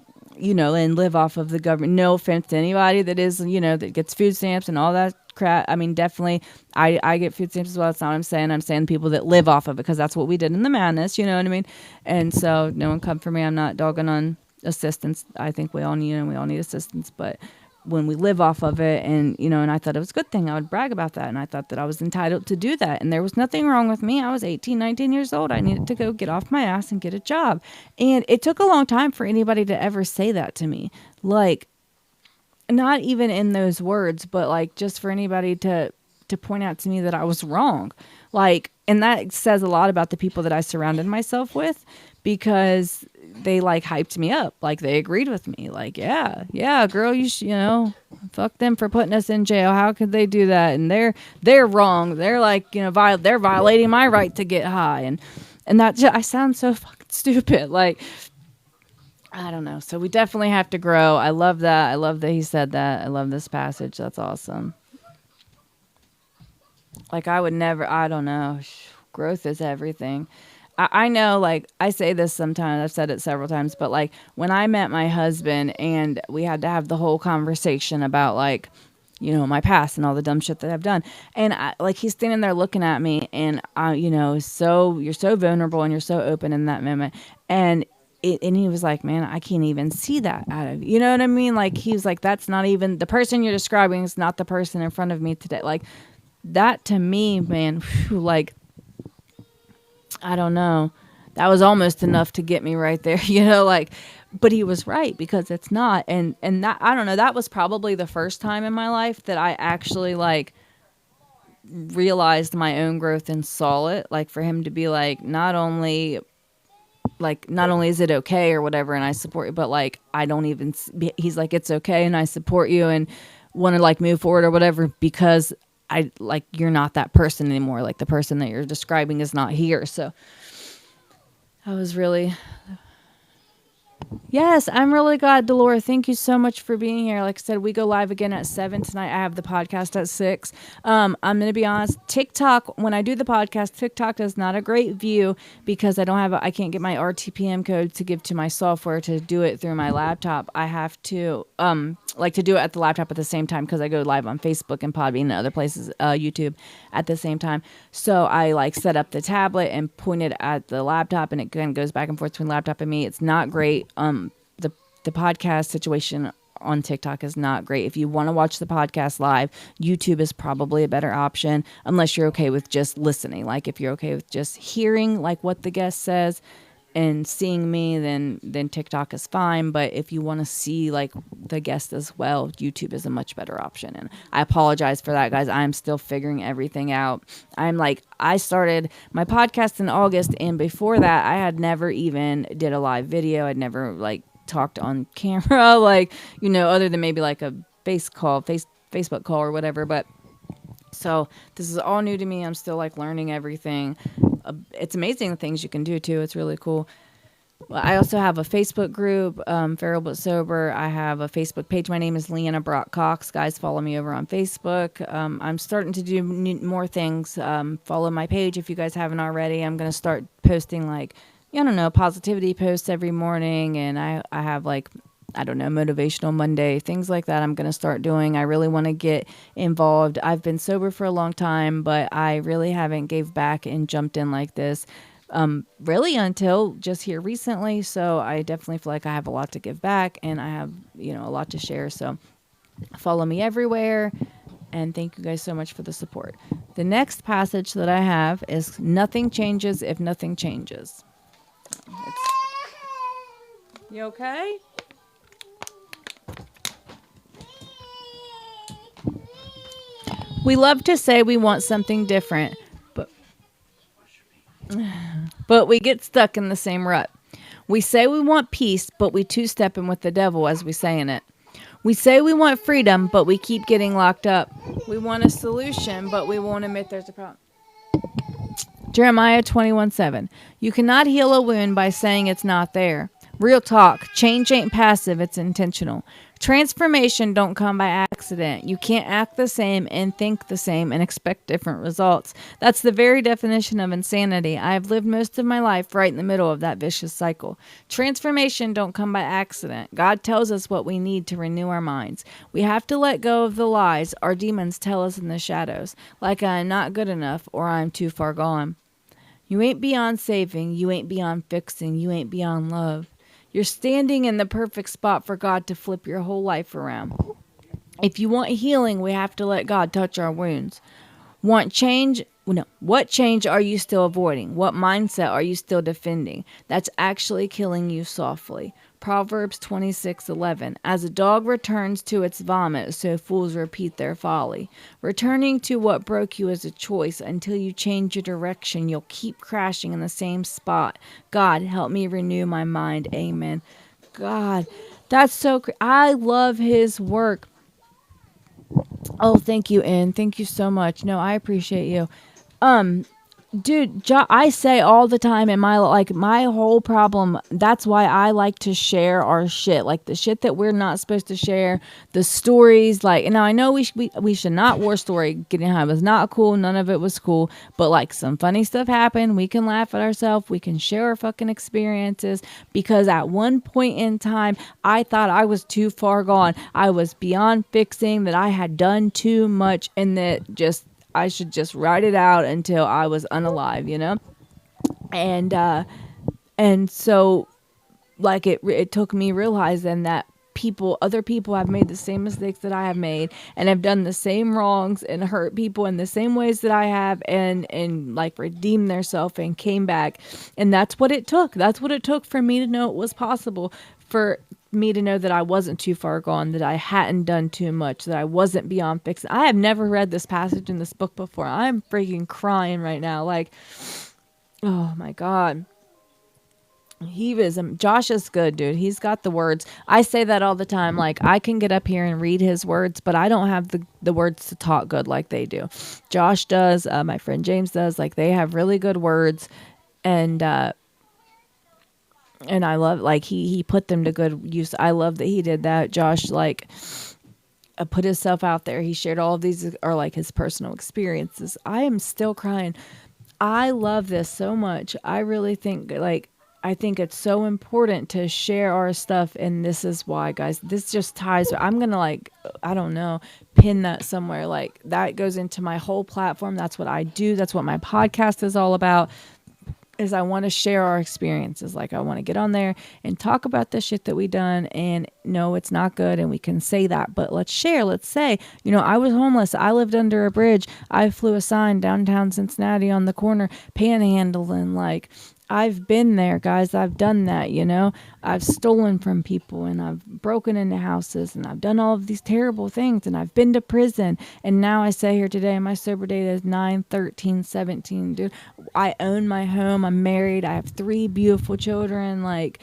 live off of the government. No offense to anybody that is, that gets food stamps and all that crap. I mean, definitely, I get food stamps as well. That's not what I'm saying. I'm saying people that live off of it, because that's what we did in the madness. You know what I mean? And so, no one come for me. I'm not dogging on assistance. I think we all need assistance, but when we live off of it, and and I thought it was a good thing. I would brag about that, and I thought that I was entitled to do that, and there was nothing wrong with me. I was 18, 19 years old. I needed to go get off my ass and get a job, and it took a long time for anybody to ever say that to me. Like, not even in those words, but like just for anybody to point out to me that I was wrong. Like, and that says a lot about the people that I surrounded myself with, because they like hyped me up. Like, they agreed with me. Like, yeah, girl, fuck them for putting us in jail. How could they do that? And they're wrong. They're like, they're violating my right to get high. And that I sound so fucking stupid. Like, I don't know. So we definitely have to grow. I love that. I love that he said that. I love this passage. That's awesome. Like, I would never, I don't know. Growth is everything. I know, like, I say this sometimes, I've said it several times, but like, when I met my husband and we had to have the whole conversation about, like, my past and all the dumb shit that I've done. And like, he's standing there looking at me, and you're so vulnerable and you're so open in that moment. And he was like, man, I can't even see that out of you. You know what I mean? Like, he was like, that's not even the person you're describing is not the person in front of me today. Like, that to me, man, whew, like, I don't know. That was almost enough to get me right there, like, but he was right, because it's not. And that, I don't know, that was probably the first time in my life that I actually like realized my own growth and saw it. Like, for him to be like, not only is it okay or whatever, and I support you, but like, I don't even, he's like, it's okay, and I support you and want to like move forward or whatever, because I like, you're not that person anymore. Like the person that you're describing is not here. So I was really, yes, I'm really glad, Delora. Thank you so much for being here. Like I said, we go live again at 7 tonight. I have the podcast at 6. I'm going to be honest. TikTok, when I do the podcast, TikTok is not a great view because I can't get my RTPM code to give to my software to do it through my laptop. I have to, like to do it at the laptop at the same time because I go live on Facebook and Podbean and other places, YouTube at the same time. So I like set up the tablet and point it at the laptop, and it kind of goes back and forth between laptop and me. It's not great. The podcast situation on TikTok is not great. If you want to watch the podcast live, YouTube is probably a better option unless you're okay with just listening. Like if you're okay with just hearing like what the guest says and seeing me, then TikTok is fine. But if you want to see like the guest as well, YouTube is a much better option. And I apologize for that, guys. I'm still figuring everything out. I started my podcast in August, and before that, I had never even did a live video. I'd never like talked on camera, like, other than maybe like a Facebook call or whatever. But so this is all new to me. I'm still like learning everything. It's amazing the things you can do too. It's really cool. Well, I also have a Facebook group, Feral But Sober. I have a Facebook page. My name is Leanna Brock Cox. Guys, follow me over on Facebook. I'm starting to do more things. Follow my page if you guys haven't already. I'm going to start posting like, positivity posts every morning. And I have like, Motivational Monday, things like that I'm going to start doing. I really want to get involved. I've been sober for a long time, but I really haven't gave back and jumped in like this. Really until just here recently. So I definitely feel like I have a lot to give back, and I have, a lot to share. So follow me everywhere. And thank you guys so much for the support. The next passage that I have is nothing changes if nothing changes. You okay? We love to say we want something different, but we get stuck in the same rut. We say we want peace, but we two-stepping with the devil as we saying it. We say we want freedom, but we keep getting locked up. We want a solution, but we won't admit there's a problem. Jeremiah 21:7. You cannot heal a wound by saying it's not there. Real talk. Change ain't passive, it's intentional. Transformation don't come by accident. You can't act the same and think the same and expect different results. That's the very definition of insanity. I have lived most of my life right in the middle of that vicious cycle. Transformation don't come by accident. God tells us what we need to renew our minds. We have to let go of the lies our demons tell us in the shadows, like I am not good enough or I am too far gone. You ain't beyond saving. You ain't beyond fixing. You ain't beyond love. You're standing in the perfect spot for God to flip your whole life around. If you want healing, we have to let God touch our wounds. Want change? No. What change are you still avoiding? What mindset are you still defending? That's actually killing you softly. Proverbs 26:11. As a dog returns to its vomit, so fools repeat their folly. Returning to what broke you is a choice. Until you change your direction, you'll keep crashing in the same spot. God, help me renew my mind. Amen. God, that's so I love his work. Oh, thank you, Ann. Thank you so much. No, I appreciate you. Dude, I say all the time in my whole problem, that's why I like to share our shit, like the shit that we're not supposed to share, the stories, like, now I know we should not war story. Getting high was not cool. None of it was cool, but like some funny stuff happened. We can laugh at ourselves. We can share our fucking experiences, because at one point in time, I thought I was too far gone. I was beyond fixing, that I had done too much, and that I should just ride it out until I was unalive, And so like it took me realizing that other people have made the same mistakes that I have made, and have done the same wrongs and hurt people in the same ways that I have, and like redeemed themselves and came back. And that's what it took. That's what it took for me to know it was possible, for me to know that I wasn't too far gone, that I hadn't done too much, that I wasn't beyond fixing. I have never read this passage in this book before. I'm freaking crying right now. Like, oh my God. Josh is good, dude. He's got the words. I say that all the time. Like, I can get up here and read his words, but I don't have the words to talk good like they do. Josh does. My friend James does. Like, they have really good words, and I love, like, he put them to good use. I love that he did that. Josh, like, put himself out there. He shared all of these are like his personal experiences. I am still crying. I love this so much. I really think, like, I think it's so important to share our stuff, and this is why, guys. This just ties. I'm gonna, like, I don't know, pin that somewhere. Like, that goes into my whole platform. That's what I do. That's what my podcast is all about. Is I want to share our experiences. Like, I want to get on there and talk about the shit that we done, and no, it's not good, and we can say that, but let's share. Let's say, I was homeless. I lived under a bridge. I flew a sign downtown Cincinnati on the corner, panhandling. Like, I've been there, guys. I've done that, I've stolen from people, and I've broken into houses, and I've done all of these terrible things, and I've been to prison. And now I say here today, my sober date is 9/13/17, dude. I own my home. I'm married. I have 3 beautiful children. Like,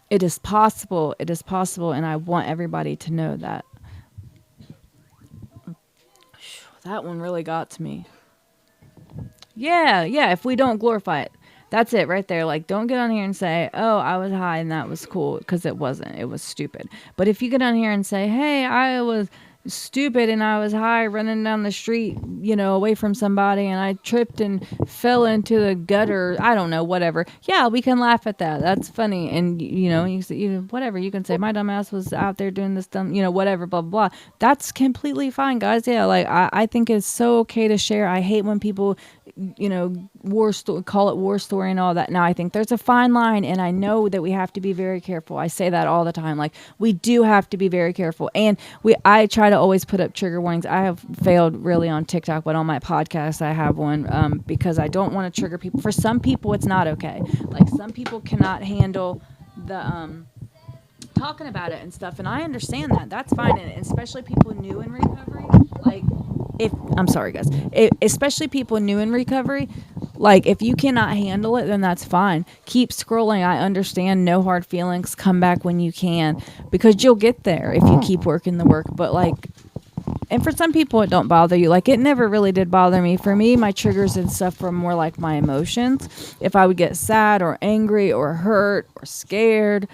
it is possible. It is possible. And I want everybody to know that. That one really got to me. Yeah. If we don't glorify it. That's it right there. Like, don't get on here and say, oh, I was high and that was cool, because it wasn't. It was stupid. But if you get on here and say, hey, I was stupid and I was high running down the street, away from somebody, and I tripped and fell into the gutter, I don't know, whatever. Yeah, we can laugh at that. That's funny. And, whatever. You can say, my dumb ass was out there doing this dumb, whatever, blah, blah, blah. That's completely fine, guys. Yeah, like, I think it's so okay to share. I hate when people call it war story and all that. Now, I think there's a fine line, and I know that we have to be very careful. I say that all the time. Like, we do have to be very careful, and I try to always put up trigger warnings. I have failed really on TikTok, but on my podcast I have one, because I don't want to trigger people. For some people, it's not okay. Like, some people cannot handle the talking about it and stuff, and I understand that. That's fine, and especially people new in recovery. Like, I'm sorry, guys. Especially people new in recovery, like, if you cannot handle it, then that's fine. Keep scrolling. I understand. No hard feelings. Come back when you can, because you'll get there if you keep working the work. But, like, and for some people, it don't bother you. Like, it never really did bother me. For me, my triggers and stuff were more like my emotions. If I would get sad or angry or hurt or scared,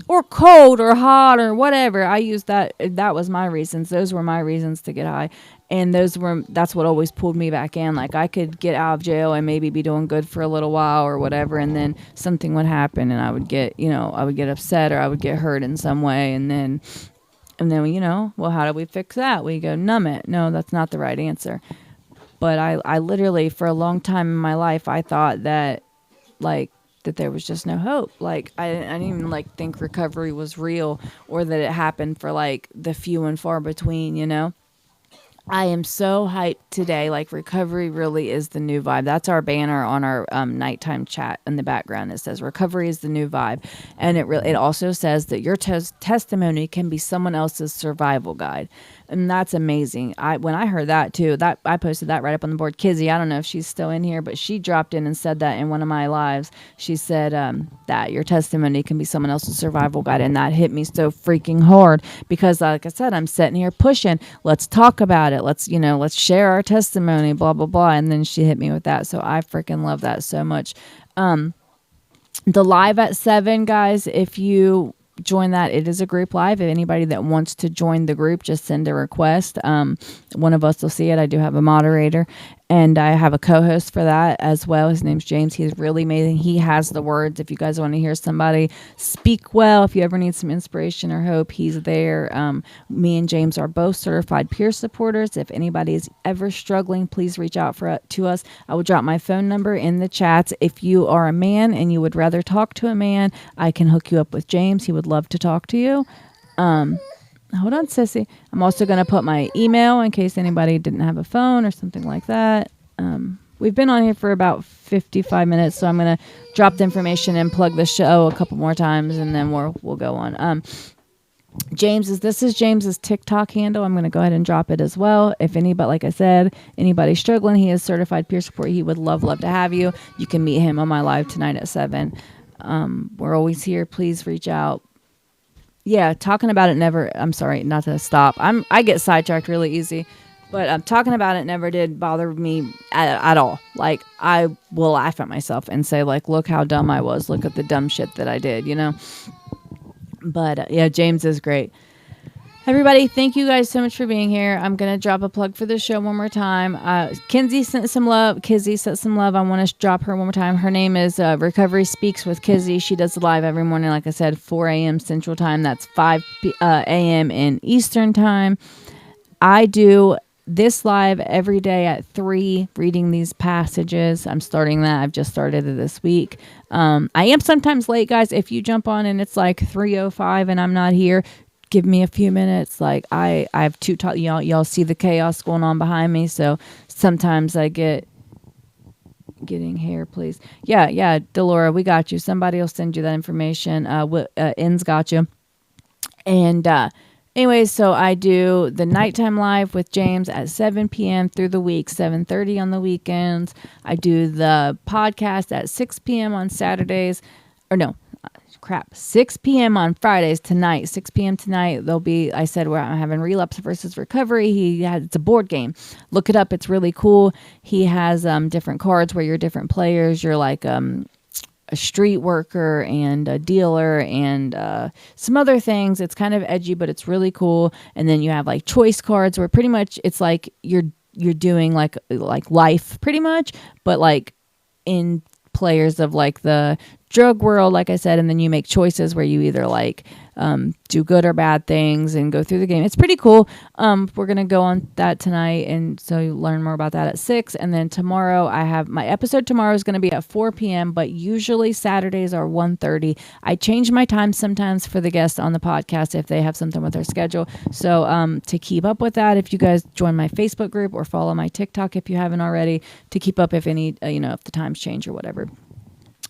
or cold or hot or whatever, I used that. That was my reasons. Those were my reasons to get high. And that's what always pulled me back in. Like, I could get out of jail and maybe be doing good for a little while or whatever, and then something would happen, and I would get upset, or I would get hurt in some way, and then, well, how do we fix that? We go numb it. No, that's not the right answer. But I literally, for a long time in my life, I thought that, like, that there was just no hope. Like, I didn't even, like, think recovery was real, or that it happened for, like, the few and far between, I am so hyped today. Like, recovery really is the new vibe. That's our banner on our nighttime chat in the background. It says recovery is the new vibe. And it also says that your testimony can be someone else's survival guide. And that's amazing. When I heard that too, I posted that right up on the board. Kizzy, I don't know if she's still in here, but she dropped in and said that in one of my lives. She said that your testimony can be someone else's survival guide. And that hit me so freaking hard, because, like I said, I'm sitting here pushing. Let's talk about it. Let's share our testimony, blah, blah, blah. And then she hit me with that. So I freaking love that so much. The live at 7, guys, if you join that, it is a group live. If anybody that wants to join the group, just send a request. One of us will see it. I do have a moderator, and I have a co-host for that as well. His name's James. He's really amazing. He has the words. If you guys want to hear somebody speak well, if you ever need some inspiration or hope, he's there. Me and James are both certified peer supporters. If anybody is ever struggling, please reach out to us. I will drop my phone number in the chats. If you are a man and you would rather talk to a man, I can hook you up with James. He would love to talk to you. Hold on, sissy. I'm also going to put my email in case anybody didn't have a phone or something like that. We've been on here for about 55 minutes, so I'm going to drop the information and plug the show a couple more times, and then we'll go on. This is James's TikTok handle. I'm going to go ahead and drop it as well. If anybody, like I said, anybody struggling, he is certified peer support. He would love to have you. You can meet him on my live tonight at 7. We're always here. Please reach out. Yeah, talking about it never. I'm sorry, not to stop. I get sidetracked really easy, but talking about it never did bother me at all. Like I will laugh at myself and say like, look how dumb I was. Look at the dumb shit that I did. You know. But yeah, James is great. Everybody, thank you guys so much for being here. I'm going to drop a plug for the show one more time. Kinsey sent some love. Kizzy sent some love. I want to drop her one more time. Her name is Recovery Speaks with Kizzy. She does live every morning, like I said, 4 a.m. Central Time. That's 5 a.m. in Eastern Time. I do this live every day at 3, reading these passages. I'm starting that. I've just started it this week. I am sometimes late, guys. If you jump on and it's like 3:05 and I'm not here, give me a few minutes. Like I have two y'all see the chaos going on behind me, so sometimes I getting hair, please. Yeah, Delora, we got you. Somebody will send you that information. N's got you. And anyways, so I do the nighttime live with James at 7 p.m. through the week, 7:30 on the weekends. I do the podcast at 6 p.m. on Saturdays, or no. 6 p.m. on Fridays tonight. 6 p.m. tonight. There'll be, I said, we're having Relapse versus Recovery. It's a board game. Look it up. It's really cool. He has different cards where you're different players. You're like a street worker and a dealer and some other things. It's kind of edgy, but it's really cool. And then you have like choice cards where pretty much it's like you're doing like life pretty much, but like in players of like the drug world, like I said, and then you make choices where you either like do good or bad things and go through the game. It's pretty cool. We're gonna go on that tonight, and so you learn more about that at 6. And then tomorrow, I have my episode. Tomorrow is gonna be at 4 p.m., but usually Saturdays are 1:30. I change my time sometimes for the guests on the podcast if they have something with their schedule. So to keep up with that, if you guys join my Facebook group or follow my TikTok if you haven't already, to keep up if any if the times change or whatever.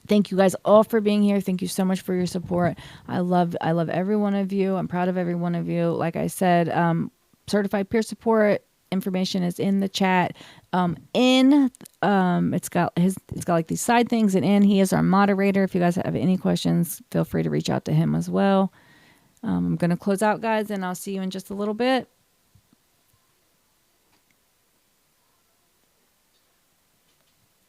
Thank you guys all for being here. Thank you so much for your support. I love every one of you. I'm proud of every one of you. Like I said, certified peer support information is in the chat. It's got like these side things, and he is our moderator. If you guys have any questions, feel free to reach out to him as well. I'm going to close out, guys, and I'll see you in just a little bit.